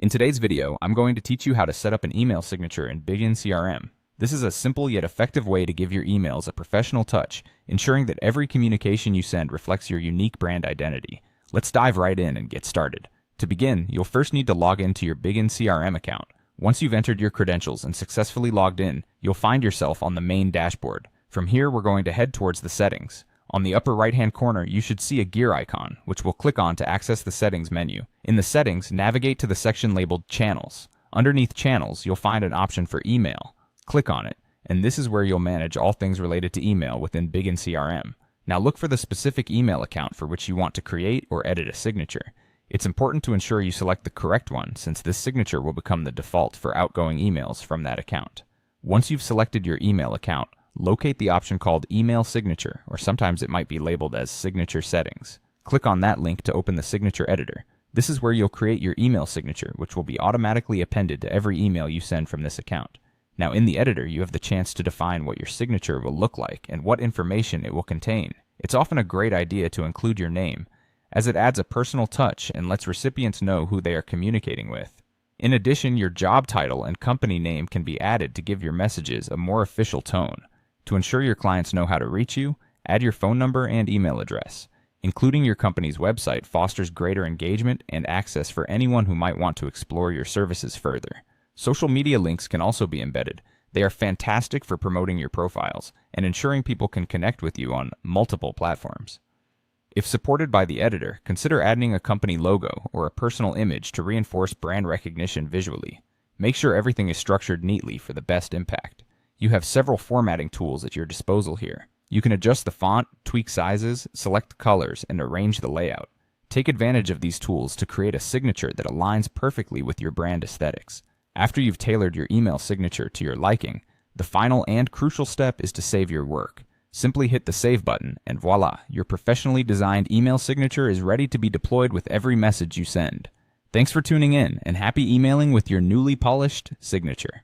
In today's video, I'm going to teach you how to set up an email signature in Bigin CRM. This is a simple yet effective way to give your emails a professional touch, ensuring that every communication you send reflects your unique brand identity. Let's dive right in and get started. To begin, you'll first need to log into your Bigin CRM account. Once you've entered your credentials and successfully logged in, you'll find yourself on the main dashboard. From here, we're going to head towards the settings. On the upper right-hand corner, you should see a gear icon, which we'll click on to access the settings menu. In the settings, navigate to the section labeled Channels. Underneath Channels, you'll find an option for Email. Click on it, and this is where you'll manage all things related to email within Bigin CRM. Now look for the specific email account for which you want to create or edit a signature. It's important to ensure you select the correct one, since this signature will become the default for outgoing emails from that account. Once you've selected your email account, locate the option called Email Signature, or sometimes it might be labeled as Signature Settings. Click on that link to open the signature editor. This is where you'll create your email signature, which will be automatically appended to every email you send from this account. Now in the editor, you have the chance to define what your signature will look like and what information it will contain. It's often a great idea to include your name, as it adds a personal touch and lets recipients know who they are communicating with. In addition, your job title and company name can be added to give your messages a more official tone. To ensure your clients know how to reach you, add your phone number and email address. Including your company's website fosters greater engagement and access for anyone who might want to explore your services further. Social media links can also be embedded. They are fantastic for promoting your profiles and ensuring people can connect with you on multiple platforms. If supported by the editor, consider adding a company logo or a personal image to reinforce brand recognition visually. Make sure everything is structured neatly for the best impact. You have several formatting tools at your disposal here. You can adjust the font, tweak sizes, select colors, and arrange the layout. Take advantage of these tools to create a signature that aligns perfectly with your brand aesthetics. After you've tailored your email signature to your liking, the final and crucial step is to save your work. Simply hit the Save button, and voila, your professionally designed email signature is ready to be deployed with every message you send. Thanks for tuning in, and happy emailing with your newly polished signature.